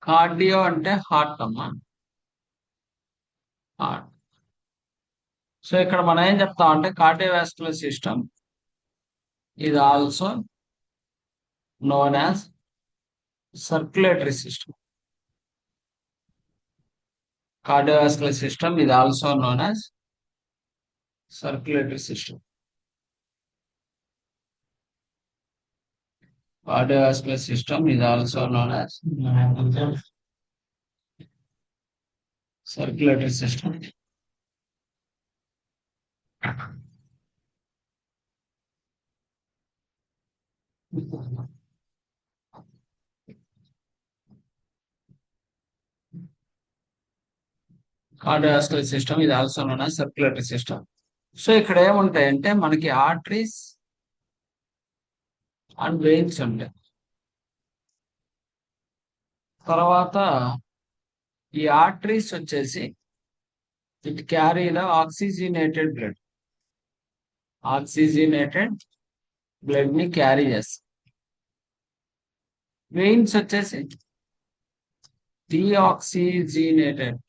Cardio అంటే heart అమ్మా, heart. So ఇక్కడ మనం ఏం చెప్తాం అంటే కార్డియోవాస్కులర్ సిస్టమ్ ఇది also known as circulatory system. Cardiovascular system ఇది also known as circulatory system. Cardiovascular system is also known as circulatory system. Cardiovascular system is also known as circulatory system. So ఇక్కడ ఏముంటాయంటే మనకి arteries and veins ఉంటాయి. తర్వాత ఈ arteries వచ్చేసి it carry the oxygenated blood, oxygenated blood ని carry చేస్తాయి. Veins వచ్చేసి deoxygenated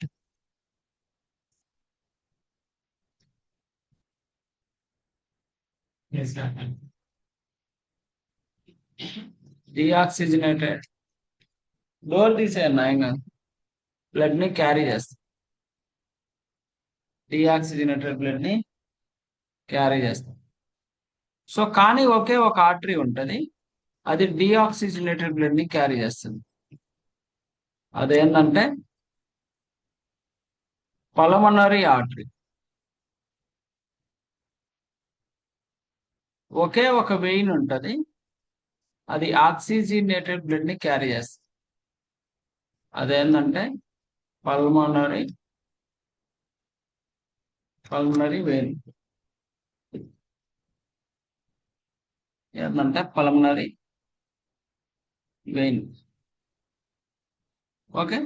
deoxygenated door తీసే నాయంగా బ్లడ్ ని క్యారీ చేస్తాయి. డీఆక్సిజనేటెడ్ బ్లడ్ ని క్యారీ చేస్తాం. సో కానీ ఒకే ఒక ఆర్టరీ ఉంటుంది, అది డీఆక్సిజనేటెడ్ బ్లడ్ ని క్యారీ చేస్తుంది. అదేంటంటే పల్మనరీ ఆర్టరీ. ఒకే ఒక వెయిన్ ఉంటుంది, అది ఆక్సిజనేటెడ్ బ్లడ్ ని క్యారీ చేస్తుంది. అదేంటంటే పల్మనరీ వెయిన్. ఏంటంటే పల్మనరీ వెయిన్. ఓకే.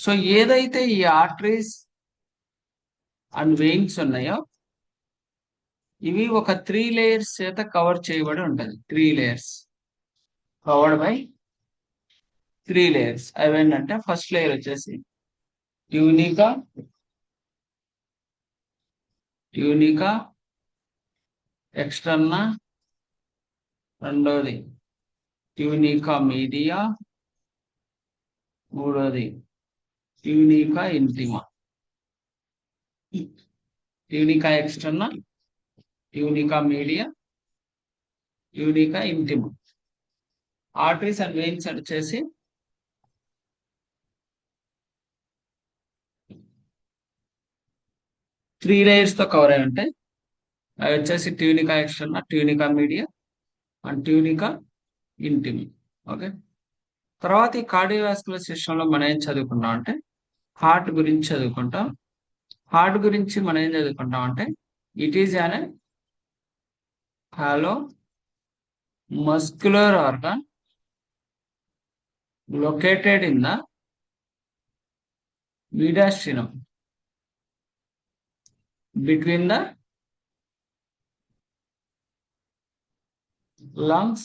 సో ఏదైతే ఈ ఆర్టరీస్ అండ్ వెయిన్స్ ఉన్నాయో ఇవి ఒక 3 లేయర్స్ చేత కవర్ చేయబడి ఉంటుంది. 3 లేయర్స్ కవర్డ్ బై 3 లేయర్స్. అవి ఏంటంటే ఫస్ట్ లేయర్ వచ్చేసి ట్యూనికా ఎక్స్టర్నా, రెండోది ట్యూనికా మీడియా, మూడోది ట్యూనికా ఇంటిమా. ట్యూనికా ఎక్స్టర్నా, ట్యూనికా మీడియా, ట్యూనికా ఇంటిమా. ఆర్టరీస్ అండ్ వెయిన్స్ వచ్చేసి త్రీ లేయర్స్ తో కవర్ అయి ఉంటాయి. అవి వచ్చేసి ట్యూనికా ఎక్స్టర్నా, ట్యూనికా మీడియా అండ్ ట్యూనికా ఇంటిమా. ఓకే. తర్వాత ఈ కార్డియోవాస్కులర్ సిస్టంలో మనం ఏం చదువుకుంటాం అంటే హార్ట్ గురించి చదువుకుంటాం. హార్ట్ గురించి మనం ఏం చదువుకుంటాం అంటే it is an hollow muscular organ located in the mediastinum between the lungs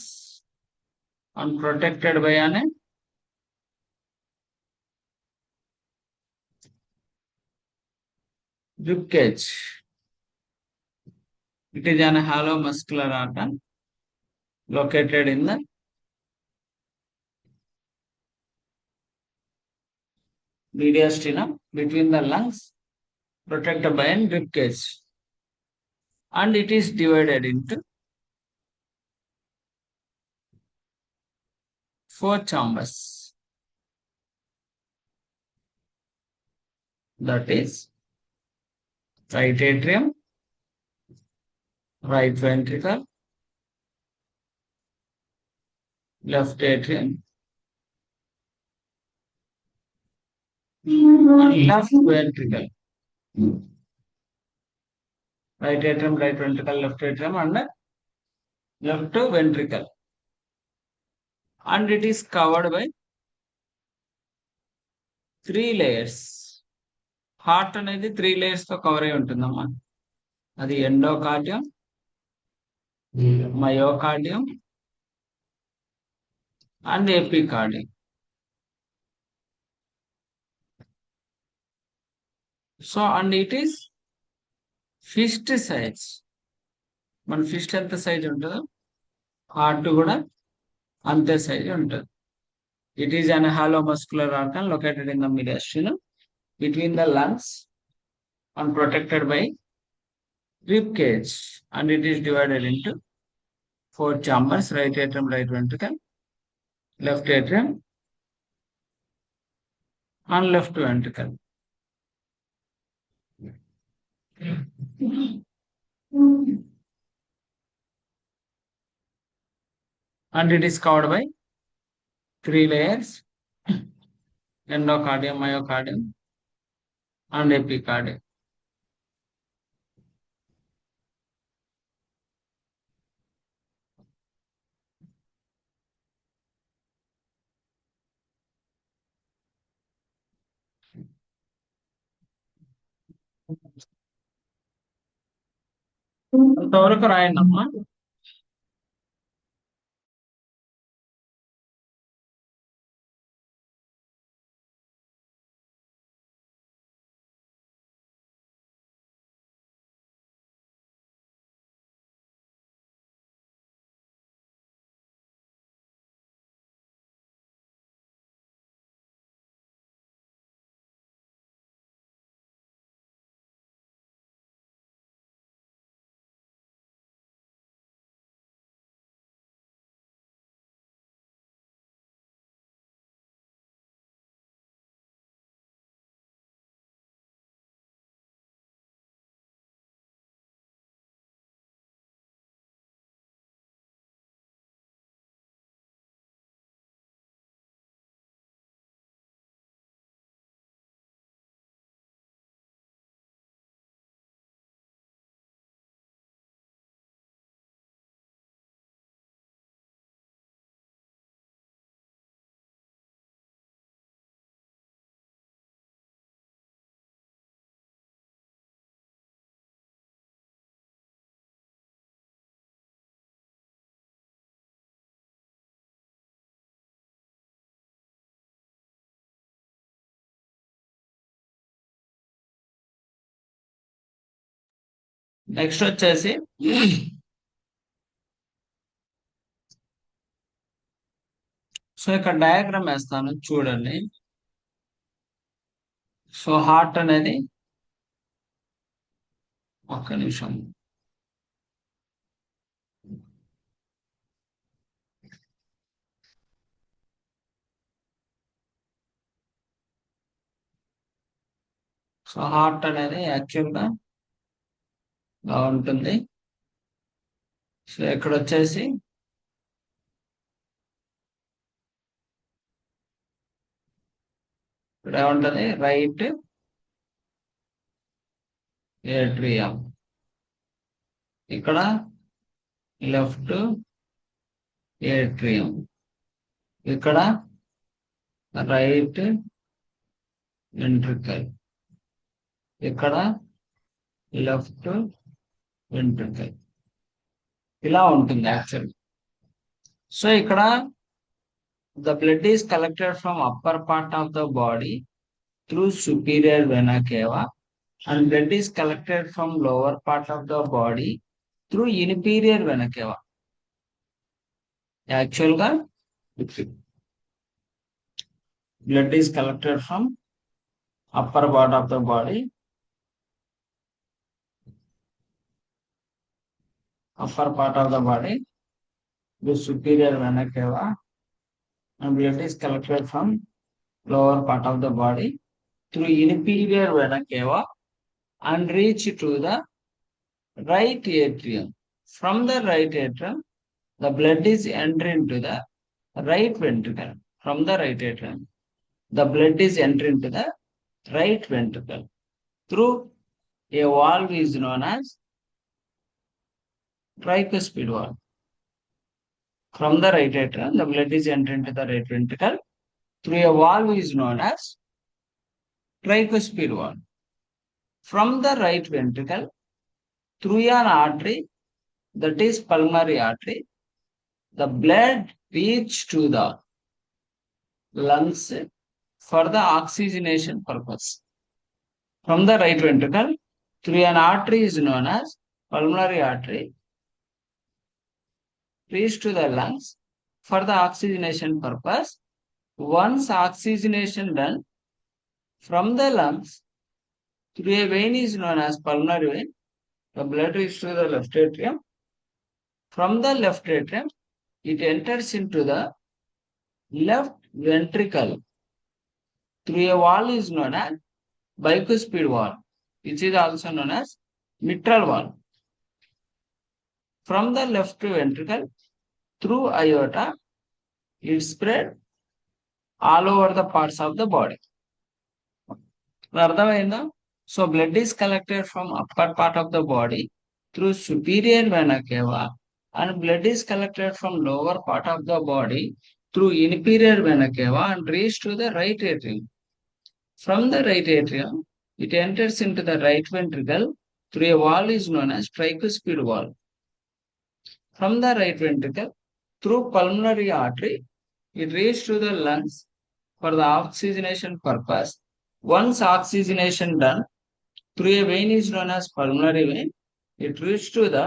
and protected by an rib cage. It is an hollow muscular organ located in the mediastinum between the lungs, protected by a rib cage, and it is divided into 4 chambers. That is right atrium, right ventricle, left atrium, and left ventricle. Right atrium, right ventricle, left atrium, and left ventricle. And it is covered by 3 layers. Heart అనేది 3 layers తో cover అయి ఉంటుందమ్మా. అది endocardium, myocardium, and epicardium. So, and it is fist size. మన fist ఎంత size ఉంటుందో heart కూడా అంతే సైజ్ ఉంటుంది. It is an hollow muscular organ located in the mediastinum between the lungs and protected by rib cage, and it is divided into four chambers: right atrium, right ventricle, left atrium, and left ventricle. And it is covered by three layers: endocardium, myocardium, and epicardium. అంతవరకు రాయండి అమ్మా. Next వచ్చేసి so ఇక్కడ diagram వేస్తాను చూడండి. So heart అనేది ఒక్క నిమిషం. సో హార్ట్ అనేది యాక్చువల్గా ఇలా ఉంటుంది. సో ఇక్కడ వచ్చేసి ఇక్కడ ఏముంటుంది, రైట్ ఏట్రియం, ఇక్కడ లెఫ్ట్ ఏట్రియం, ఇక్కడ రైట్ వెంట్రికల్, ఇక్కడ లెఫ్ట్ వెంట్రికల్, ఇలా ఉంటుంది యాక్చువల్. సో ఇక్కడ the blood is collected from upper part of the body through superior vena cava, and blood is collected from lower part of the body through inferior vena cava. Actual గా blood is collected from upper part of the body, through superior vena cava, and blood is collected from lower part of the body through inferior vena cava and reach to the right atrium. From the right atrium, the blood is entering to the right ventricle. From the right atrium, the blood is entering to the right ventricle through a valve is known as tricuspid valve. From the right atrium, the blood is entering to the right ventricle through a valve is known as tricuspid valve. From the right ventricle, through an artery, that is pulmonary artery, the blood reach to the lungs for the oxygenation purpose. From the right ventricle through an artery is known as pulmonary artery reach to the lungs for the oxygenation purpose. Once oxygenation done from the lungs through a vein is known as pulmonary vein. The blood reaches to the left atrium. From the left atrium, it enters into the left ventricle through a wall is known as bicuspid wall, which is also known as mitral wall. From the left ventricle through aorta, it spread all over the parts of the body. అర్థమైందా? So blood is collected from upper part of the body through superior vena cava and blood is collected from lower part of the body through inferior vena cava and reach to the right atrium. From the right atrium, it enters into the right ventricle through a wall is known as tricuspid wall. From the right ventricle, through pulmonary artery, it reaches to the lungs for the oxygenation purpose. Once oxygenation done, through a vein is known as pulmonary vein, it reaches to the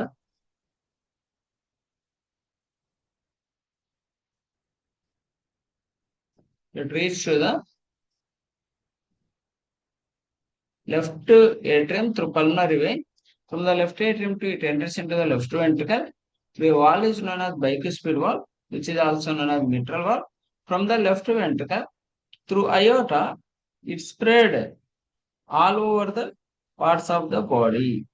left atrium through pulmonary vein. From the left atrium to it enters into the left ventricle. The wall is known as bicuspid wall, which is also known as mitral wall. From the left ventricle through aorta, it spread all over the parts of the body.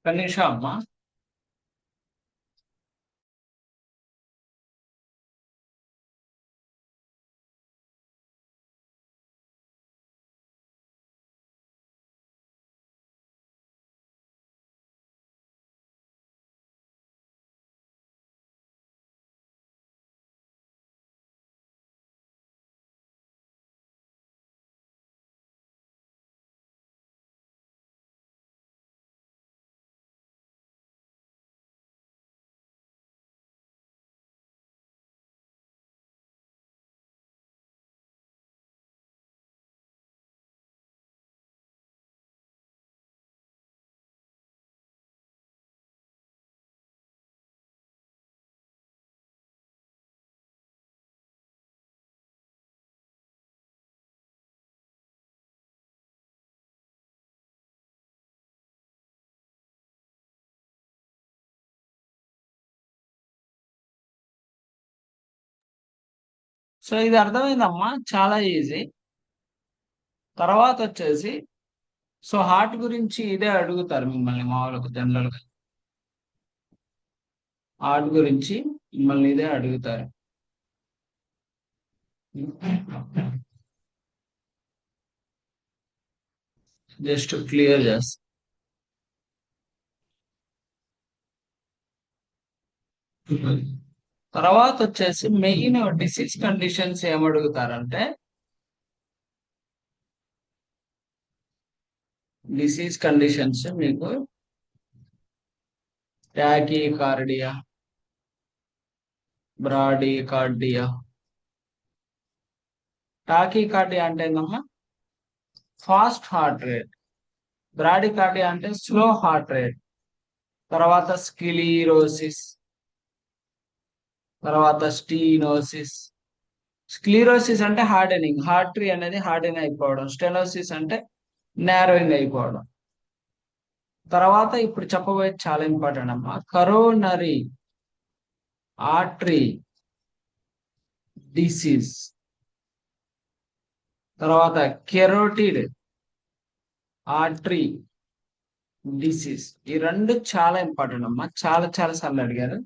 Kanisha amma. So ఇది అర్థమైందమ్మా, చాలా easy. తర్వాత వచ్చేసి so heart గురించి ఇదే అడుగుతారు మిమ్మల్ని మామూలుగా జనరల్ గా. హార్ట్ గురించి మిమ్మల్ని ఇదే అడుగుతారు. జస్ట్ క్లియర్ చేస్తా. తర్వాత వచ్చేసి మెయిన్ డిసీజ్ కండిషన్స్ ఏమడుగుతారంటే, డిసీజ్ కండిషన్స్ మీకు టాకీకార్డియా, బ్రాడీకార్డియా, టాకీకార్డియా అంటే ఏందమ్మా? Fast heart rate. బ్రాడికార్డియా అంటే స్లో హార్ట్ రేట్. తర్వాత స్క్లీరోసిస్, తర్వాత స్టీనోసిస్. స్క్లీరోసిస్ అంటే హార్డెనింగ్, హార్టరీ అనేది హార్డెన్ అయిపోవడం. స్టెనోసిస్ అంటే నారోయింగ్ అయిపోవడం. తర్వాత ఇప్పుడు చెప్పబోయేది చాలా ఇంపార్టెంట్ అమ్మా, కరోనరీ ఆర్టరీ డిసీజ్, తర్వాత కెరోటిడ్ ఆర్టరీ డిసీజ్. ఈ రెండు చాలా ఇంపార్టెంట్ అమ్మా, చాలా చాలా సార్లు అడిగారు.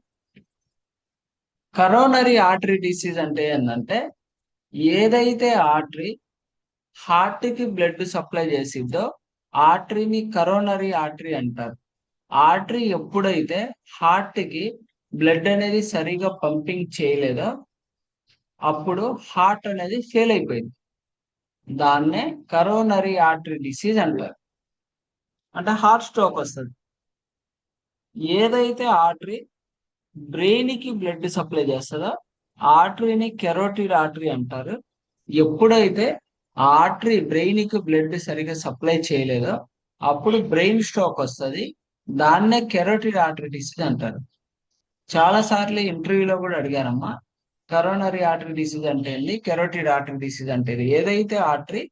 కరోనరీ ఆర్టరీ డిసీజ్ అంటే ఏంటంటే, ఏదైతే ఆర్టరీ హార్ట్ కి బ్లడ్ సప్లై చేసిద్దో ఆర్టరీని కరోనరీ ఆర్టరీ అంటారు. ఆర్టరీ ఎప్పుడైతే హార్ట్ కి బ్లడ్ అనేది సరిగా పంపింగ్ చేయలేదో అప్పుడు హార్ట్ అనేది ఫెయిల్ అయిపోయింది. దాన్నే కరోనరీ ఆర్టరీ డిసీజ్ అంటారు. అంటే హార్ట్ స్ట్రోక్ వస్తుంది. ఏదైతే ఆర్టరీ బ్రెయిన్ కి బ్లడ్ సప్లై చేస్తుందో ఆర్టరీని కెరోటిడ్ ఆర్టరీ అంటారు. ఎప్పుడైతే ఆర్టరీ బ్రెయిన్ కి బ్లడ్ సరిగా సప్లై చేయలేదో అప్పుడు బ్రెయిన్ స్ట్రోక్ వస్తుంది. దాన్నే కెరోటిడ్ ఆర్టరీ డిసీజ్ అంటారు. చాలా సార్లు ఇంటర్వ్యూలో కూడా అడిగారమ్మా, కరోనరీ ఆర్టరీ డిసీజ్ అంటే ఏంటి, కెరోటిడ్ ఆర్టరీ డిసీజ్ అంటే ఏంటి? ఏదైతే ఆర్టరీ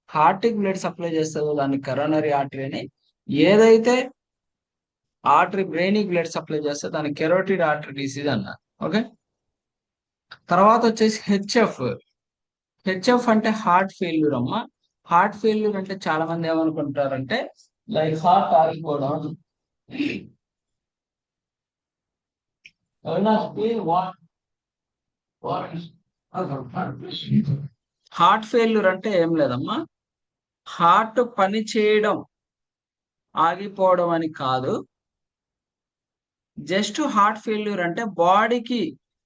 హార్ట్ కి బ్లడ్ సప్లై చేస్తుందో దాన్ని కరోనరీ ఆర్టరీ అని, ఏదైతే ఆర్టరీ బ్రెయిన్ కి బ్లడ్ సప్లై చేస్తే దాన్ని కెరోటిడ్ ఆర్టరీ డిసీజ్ అన్నారు. ఓకే. తర్వాత వచ్చేసి హెచ్ఎఫ్ అంటే హార్ట్ ఫెయిల్యూర్ అమ్మా. హార్ట్ ఫెయిల్యూర్ అంటే చాలా మంది ఏమనుకుంటారంటే లైక్ హార్ట్ ఆగిపోవడం. హార్ట్ ఫెయిల్యూర్ అంటే ఏం లేదమ్మా, హార్ట్ పని చేయడం ఆగిపోవడం అని కాదు. జస్ట్ హార్ట్ ఫెయిల్యూర్ అంటే బాడీకి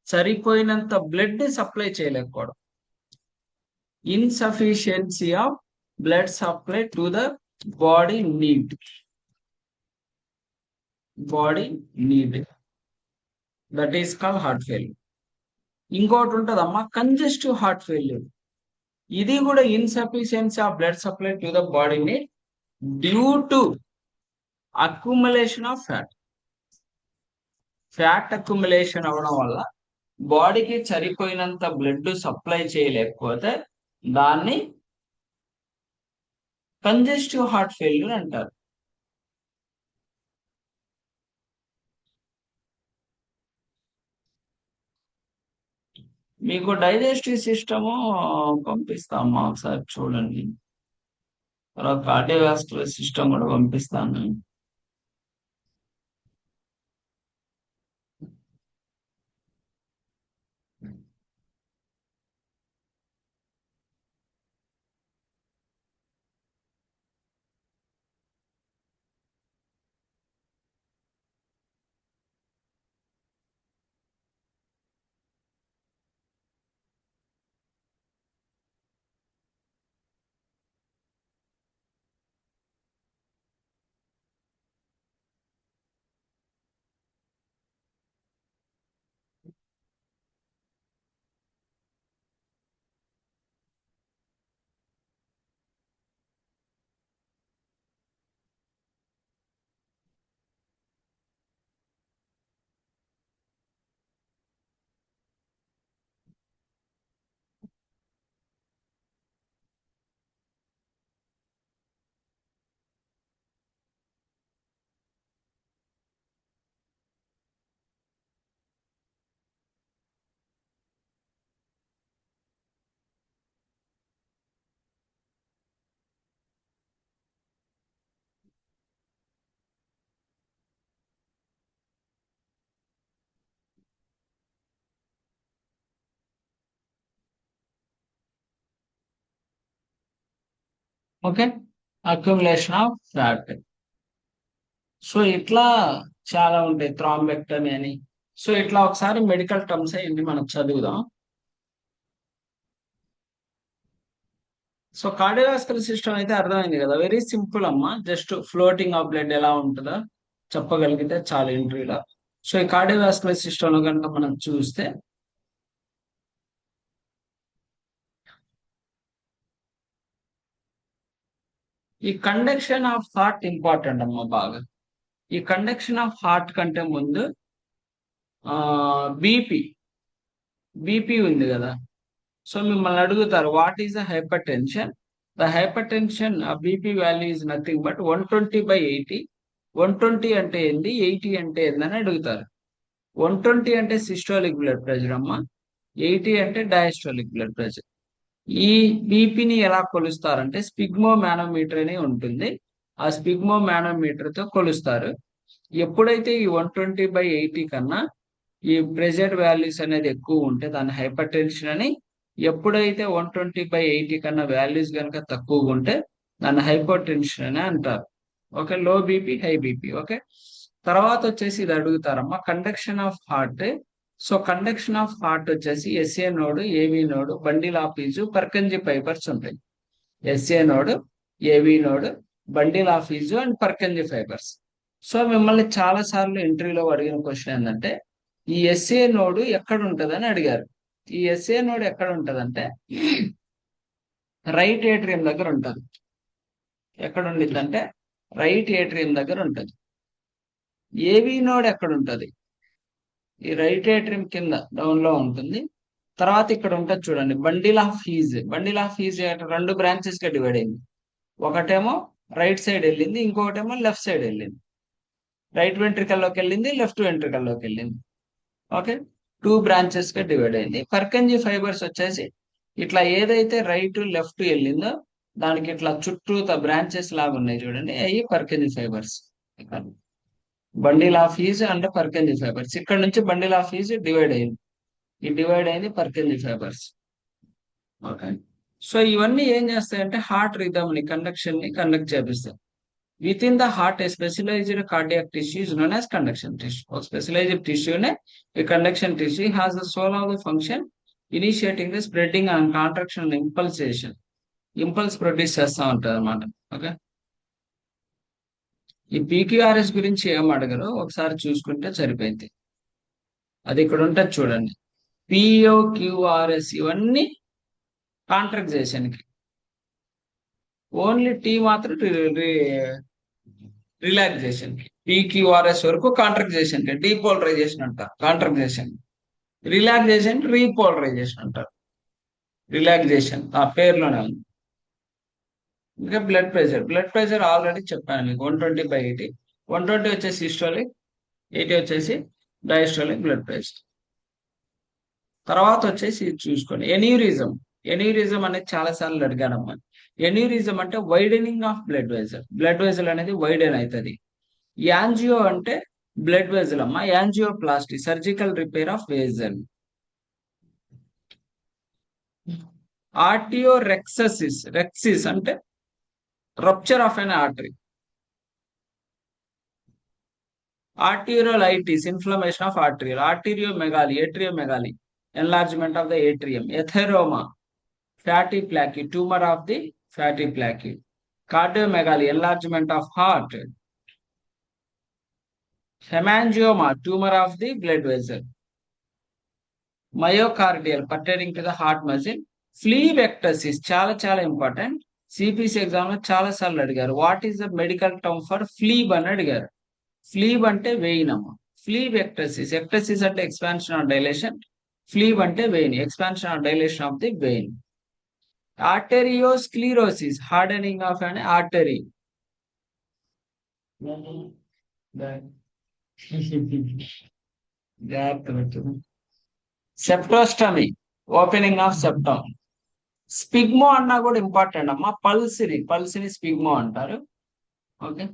సరిపోయినంత బ్లడ్ సప్లై చేయలేకపోవడం. Insufficiency of blood supply to the body need. That is called heart failure. ఇంకోటి ఉంటదమ్మా, కంజెస్టివ్ హార్ట్ ఫెయిల్యూర్. ఇది కూడా insufficiency of blood supply to the body need due to accumulation of fat accumulation అవ్వడం వల్ల బాడీకి సరిపోయినంత blood supply చేయలేకపోతే దాన్ని కంజెస్టివ్ హార్ట్ ఫెయిల్యూర్ అంటారు. మీకు డైజెస్టివ్ సిస్టము పంపిస్తామా ఒకసారి చూడండి. తర్వాత కార్డియోవాస్కులర్ సిస్టమ్ కూడా పంపిస్తాను. Okay. Accumulation of fat. So ఇట్లా చాలా ఉంటాయి, థ్రాంబెక్టమీ అని. సో ఇట్లా ఒకసారి మెడికల్ టర్మ్స్ అయ్యింది మనం చదువుదాం. సో కార్డియోవాస్కులర్ సిస్టమ్ అయితే అర్థమైంది కదా, వెరీ సింపుల్ అమ్మా. జస్ట్ ఫ్లోటింగ్ ఆఫ్ బ్లడ్ ఎలా ఉంటుందో చెప్పగలిగితే చాలా ఇంటర్వ్యూలో. సో ఈ కార్డియోవాస్కులర్ సిస్టమ్ లో కనుక మనం చూస్తే ఈ కండక్షన్ ఆఫ్ హార్ట్ ఇంపార్టెంట్ అమ్మ బాగా. ఈ కండక్షన్ ఆఫ్ హార్ట్ కంటే ముందు బీపీ బీపీ ఉంది కదా. సో మిమ్మల్ని అడుగుతారు what is the hyper tension. The hyper tension BP value is nothing but 120/80. 120 అంటే ఏంది, 80 అంటే ఏందని అడుగుతారు. 120 అంటే సిస్టోలిక్ బ్లడ్ ప్రెషర్ అమ్మ, 80 అంటే డయాస్టోలిక్ బ్లడ్ ప్రెషర్. ఈ బీపీని ఎలా కొలుస్తారంటే స్పిగ్మో మానోమీటర్ అని ఉంటుంది. ఆ స్పిగ్మో మానోమీటర్ తో కొలుస్తారు. ఎప్పుడైతే ఈ 120/80 కన్నా ఈ ప్రెషర్ వాల్యూస్ అనేది ఎక్కువ ఉంటే దాన్ని హైపర్ టెన్షన్ అని, ఎప్పుడైతే 120/80 కన్నా వాల్యూస్ కనుక తక్కువగా ఉంటే దాన్ని హైపర్ టెన్షన్ అని అంటారు. Okay, low BP high BP. Okay, తర్వాత వచ్చేసి ఇది అడుగుతారమ్మా conduction of heart. So conduction of heart వచ్చేసి SA node, AV node, bundle of His, Purkinje fibres ఉంటాయి. SA node, AV node, bundle of His and Purkinje fibres. So మిమ్మల్ని చాలా సార్లు ఇంటర్వ్యూలో అడిగిన క్వశ్చన్ ఏంటంటే ఈ ఎస్ఏ నోడ్ ఎక్కడ ఉంటదని అడిగారు. ఈ ఎస్ఏ నోడ్ ఎక్కడ ఉంటదంటే రైట్ ఏట్రియం దగ్గర ఉంటది. ఎక్కడ ఉండిద్దంటే రైట్ ఏట్రియం దగ్గర ఉంటది. ఏవి నోడ్ ఎక్కడ ఉంటది, ఈ రైట్ ఏట్రియం కింద డౌన్ లో ఉంటుంది. తర్వాత ఇక్కడ ఉంటుంది చూడండి bundle of His. Bundle of His రెండు బ్రాంచెస్ గా డివైడ్ అయింది. ఒకటేమో రైట్ సైడ్ వెళ్ళింది, ఇంకొకటేమో లెఫ్ట్ సైడ్ వెళ్ళింది. రైట్ వెంట్రికల్లోకి వెళ్ళింది, లెఫ్ట్ వెంట్రికల్లోకి వెళ్ళింది. ఓకే, టూ బ్రాంచెస్ గా డివైడ్ అయింది. పర్కంజీ ఫైబర్స్ వచ్చేసి ఇట్లా ఏదైతే రైట్ లెఫ్ట్ వెళ్ళిందో దానికి ఇట్లా చుట్టూ బ్రాంచెస్ లాగా ఉన్నాయి చూడండి, అవి పర్కంజీ ఫైబర్స్. బండిల్ ఆఫ్ హీజ్ అంటే పర్కంజీ ఫైబర్స్. ఇక్కడ నుంచి బండిల్ ఆఫ్ హీజ్ డివైడ్ అయింది, ఈ డివైడ్ అయింది పర్కంజీ ఫైబర్స్. ఓకే, సో ఇవన్నీ ఏం చేస్తాయంటే హార్ట్ రిథమ్ ని, కండక్షన్ ని కండక్ట్ చేపిస్తాయి. Within the heart a specialised cardiac tissue is known as conduction tissue. ఒక స్పెషలైజ్డ్ టిష్యూనే ఈ conduction tissue has the sole of the function initiating the spreading and contraction impulsation. Impulse produce చేస్తా ఉంటారు అనమాట. Okay, ఈ PQRS గురించి ఏం అడగరో ఒకసారి చూసుకుంటే సరిపోయింది. అది ఇక్కడ ఉంటుంది చూడండి, పిఓ క్యూఆర్ఎస్ ఇవన్నీ కాంట్రాక్టేషన్ కి. ఓన్లీ టీ మాత్రం రిలాక్సేషన్ కి. పీక్యూఆర్ఎస్ వరకు కాంట్రాక్టేషన్ కి, డీపోలరైజేషన్ అంటారు కాంట్రాక్టేషన్. రిలాక్సేషన్ రీపోలరైజేషన్ అంటారు. రిలాక్సేషన్ ఆ పేరులోనే ఉంది. ఇంకా blood pressure. Blood pressure already చెప్పాను మీకు, 120/80. 120 వచ్చేసి సిస్టోలిక్, 80 వచ్చేసి డయాస్టోలిక్ బ్లడ్ ప్రెషర్. తర్వాత వచ్చేసి ఇది చూసుకోండి ఎన్యూరిజం. ఎన్యూరిజం అనేది చాలా సార్లు అడిగానమ్మా. ఎన్యూరిజం అంటే widening of blood vessel. Blood vessel అనేది వైడెన్ అవుతుంది. యాంజియో అంటే బ్లడ్ వెజల్ అమ్మా, angioplasty surgical repair of vessel. Arterio rhexis, rhexis అంటే rupture of an artery. Arteriolitis inflammation of arterial. Arteriomegaly, atriomegaly enlargement of the atrium. Atheroma, fatty plaque, tumor of the fatty plaque. Cardiomegaly, enlargement of heart. Hemangioma, tumor of the blood vessel. Myocardial, pertaining to the heart muscle. Phlebiectasis, చాలా చాలా important. CPC exam లో చాలా సార్లు అడిగారు. What is the medical term for phleb అని అడిగారు. ఫ్లీబ్ అంటే vein అమ్మ. ఫ్లీబెక్టసిస్, ఎక్టసిస్ అంటే ఎక్స్పాన్షన్ ఆర్ డైలేషన్, ఫ్లీబ్ అంటే vein, expansion or dilation of the vein. Arteriosclerosis, hardening of an artery. Septostomy, opening of septum. Sphygmo అన్నా కూడా ఇంపార్టెంట్ అమ్మా. పల్స్ని స్పిగ్మో అంటారు. Okay,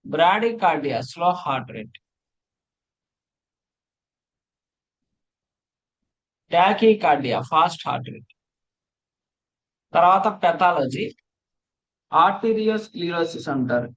bradycardia, slow heart rate. Tachycardia, fast heart rate. తర్వాత pathology, arteriosclerosis అంటారు.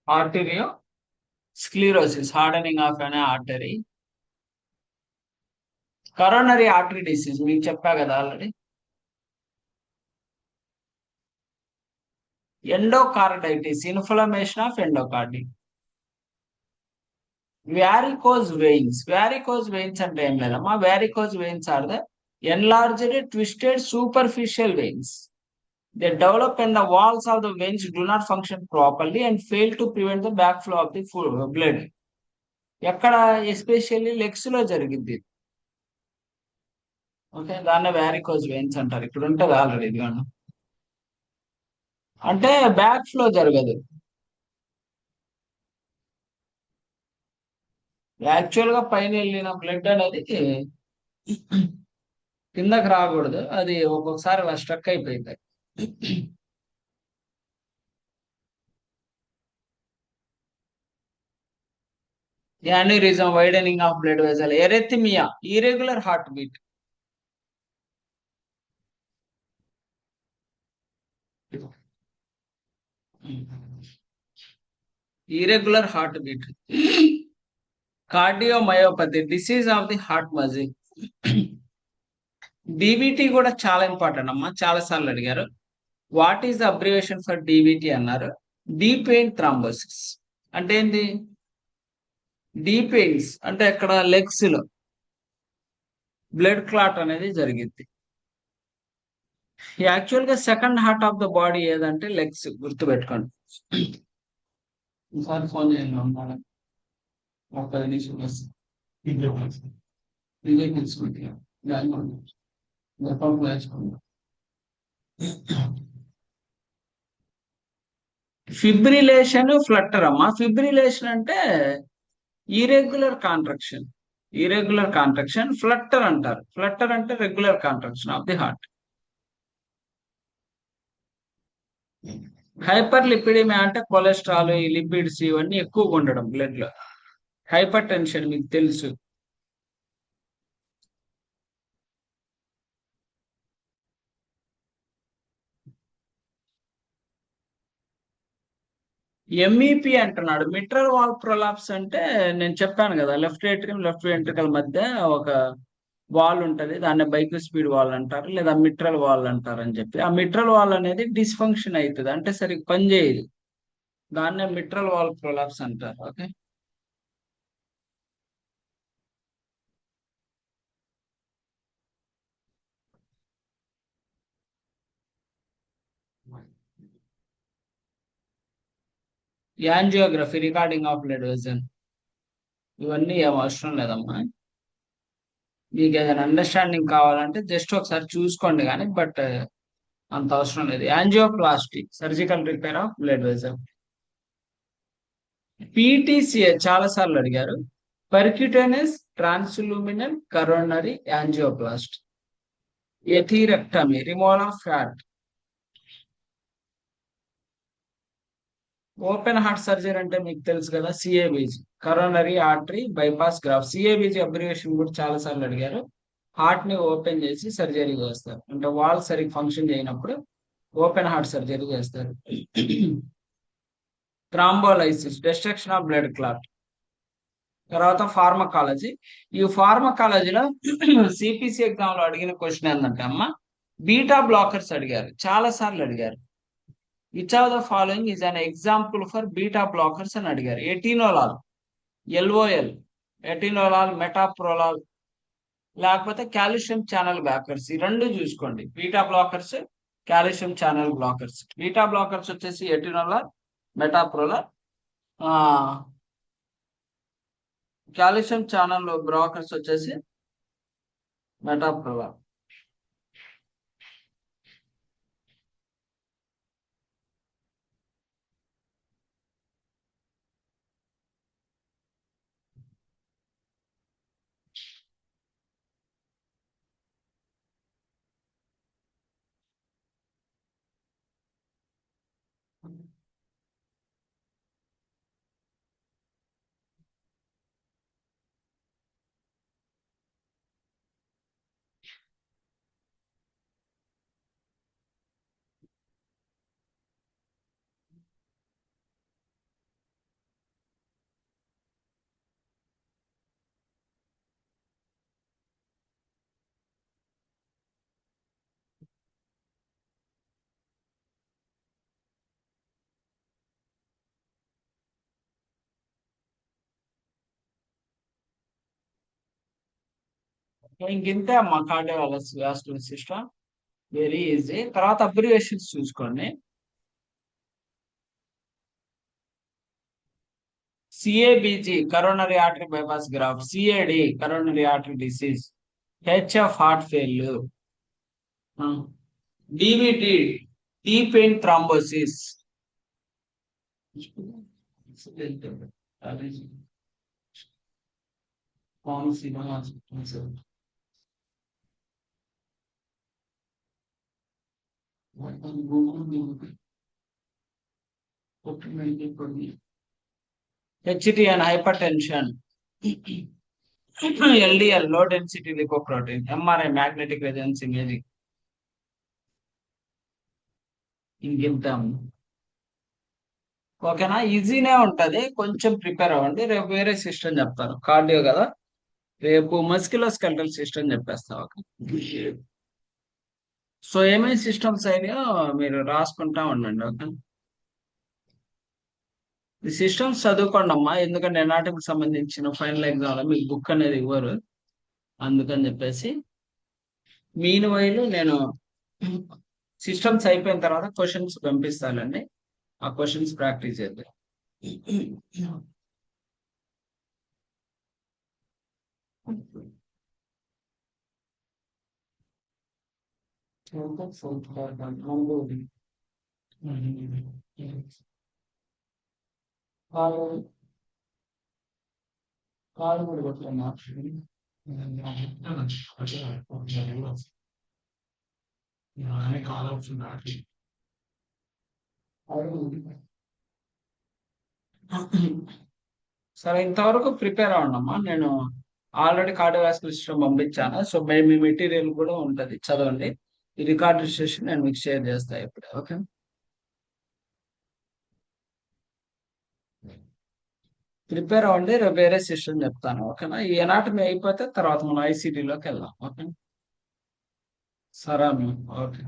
Arteriosclerosis, hardening of an artery. Coronary artery disease మీకు చెప్పా కదా already. Endocarditis, inflammation of endocardium. Varicose veins, varicose veins అంటే ఏం లేదమ్మా, varicose veins are the enlarged twisted superficial veins. They develop when the walls of the veins do not function properly and fail to prevent the backflow of the blood. ఎక్కడ? Especially legs లో జరిగింది. Okay, దాన్ని varicose veins అంటారు. ఇక్కడ ఉంటుంది already ఇది. అంటే back flow జరగదు. యాక్చువల్ గా పైన వెళ్ళిన బ్లడ్ అనేది కిందకి రాకూడదు, అది ఒక్కొక్కసారి అలా స్ట్రక్ అయిపోయింది. Aneurysm, widening of blood vessel. Arrhythmia, irregular heart beat. Irregular heart beat. Cardiomyopathy, disease of the heart muscle. DVT కూడా చాలా ఇంపార్టెంట్ అమ్మా, చాలా సార్లు అడిగారు. What is the abbreviation for DVT అన్నారు. డీప్ వెయిన్ థ్రాంబోసిస్ అంటే ఏంది? డీప్ వెయిన్స్ అంటే అక్కడ లెగ్స్ లో బ్లడ్ క్లాట్ అనేది జరిగింది. యాక్చువల్ గా second heart of the body ఏదంటే లెగ్స్, గుర్తుపెట్టుకోండి. ఈసారి ఫోన్ చేయండి ఉన్నాడు, ఒక 10 నిమిషాలు వస్తుంది. విజయ్ తెలుసుకుంటే ఫిబ్రిలేషన్, ఫ్లట్టర్ అమ్మా. ఫిబ్రిలేషన్ అంటే irregular contraction, irregular contraction. Flutter అంటారు, ఫ్లట్టర్ అంటే regular contraction of the heart. Hyperlipidaemia అంటే కొలెస్ట్రాల్, ఈ లిపిడ్స్ ఇవన్నీ ఎక్కువగా ఉండడం బ్లడ్ లో. హైపర్ టెన్షన్ మీకు తెలుసు. ఎంఈపి అంటున్నాడు. మిట్రల్ వాల్ ప్రొలాప్స్ అంటే నేను చెప్పాను కదా, లెఫ్ట్ ఏట్రియం లెఫ్ట్ వెంట్రికల్ మధ్య ఒక వాల్ ఉంటది, దాన్ని బైక్ స్పీడ్ వాల్ అంటారు, లేదా మిట్రల్ వాల్ అంటారు అని చెప్పి. ఆ మిట్రల్ వాల్ అనేది డిస్ఫంక్షన్ అవుతుంది, అంటే సరిగ్గా పనిచేయదు, దాన్నే మిట్రల్ వాల్ ప్రొలాప్స్ అంటారు. Okay. Angiography, recording of blood vessel. ఇవన్నీ ఏం అవసరం లేదమ్మా, మీకు ఏదైనా అండర్స్టాండింగ్ కావాలంటే జస్ట్ ఒకసారి చూసుకోండి కానీ, బట్ అంత అవసరం లేదు. Angioplasty, surgical repair of blood vessel. PTCA చాలా సార్లు అడిగారు. Percutaneous transluminal coronary angioplasty. Atherectomy, removal of fat. Open heart surgery అంటే మీకు తెలుసు కదా, CABG, coronary artery bypass graft. CABG abbreviation కూడా చాలా సార్లు అడిగారు. హార్ట్ ని ఓపెన్ చేసి సర్జరీ చేస్తారు, అంటే వాల్ సరిగ్గా ఫంక్షన్ చేయనప్పుడు ఓపెన్ హార్ట్ సర్జరీ చేస్తారు. Thrombolysis, destruction of blood clot. తర్వాత ఫార్మకాలజీ. ఈ ఫార్మకాలజీలో సిపిసి ఎగ్జామ్ లో అడిగిన క్వశ్చన్ ఏంటంటే అమ్మ, బీటా బ్లాకర్స్ అడిగారు, చాలా సార్లు అడిగారు. Which of the following is an example for beta blockers అని అడిగారు. ఎటినోలాల్, ఎల్ఓఎల్, ఎటినోలాల్, మెటాప్రోలాల్, లేకపోతే కాల్షియం ఛానల్ బ్లాకర్స్. ఈ రెండు చూసుకోండి, beta blockers, calcium channel blockers. Beta blockers వచ్చేసి atenolol, metoprolol. Calcium channel blockers వచ్చేసి మెటాప్రోలాల్. ఇంతే అమ్మా కార్డియోవాస్కులర్ సిస్టమ్. Very easy. తర్వాత అబ్రివేషన్స్ చూసుకోండి. CABG coronary artery bypass graft, CAD coronary artery disease, HF heart failure, DVT deep vein thrombosis. HTN hypertension, LDL low density lipoprotein, MRI magnetic resonance imaging. ఇంకెంత? ఓకేనా, ఈజీనే ఉంటది, కొంచెం prepare అవ్వండి. రేపు వేరే సిస్టమ్ చెప్తాను, కార్డియో కదా, రేపు మస్క్యులోస్కెలిటల్ సిస్టమ్ చెప్పేస్తా. ఓకే. సో ఏమేమి సిస్టమ్స్ అయినాయో మీరు రాసుకుంటా ఉండండి. ఓకే. ఈ సిస్టమ్స్ చదువుకోండి అమ్మా, ఎందుకంటే ఎనాటమీకి సంబంధించిన ఫైనల్ ఎగ్జామ్ లో మీకు బుక్ అనేది ఇవ్వరు, అందుకని చెప్పేసి. మీన్ వైలు నేను సిస్టమ్స్ అయిపోయిన తర్వాత క్వశ్చన్స్ పంపిస్తానండి, ఆ క్వశ్చన్స్ ప్రాక్టీస్ చేద్దాం. కాలు కూడా కొట్టలేమా? సరే, ఇంతవరకు ప్రిపేర్ అవ్వండమ్మా. నేను ఆల్రెడీ కార్డియోవాస్కులర్ సిస్టమ్ పంపించాను, సో మీ మెటీరియల్ కూడా ఉంటది, చదవండి. ఈ రికార్డు సెషన్ నేను మీకు షేర్ చేస్తా ఇప్పుడు. ఓకే. ప్రిపేర్ అవ్వండి, రేపు వేరే సెషన్ చెప్తాను. ఓకేనా, ఈ ఎనాటమీ అయిపోతే తర్వాత మనం ఐసీటీలోకి వెళ్దాం. ఓకే. సరే అమ్మా. ఓకే.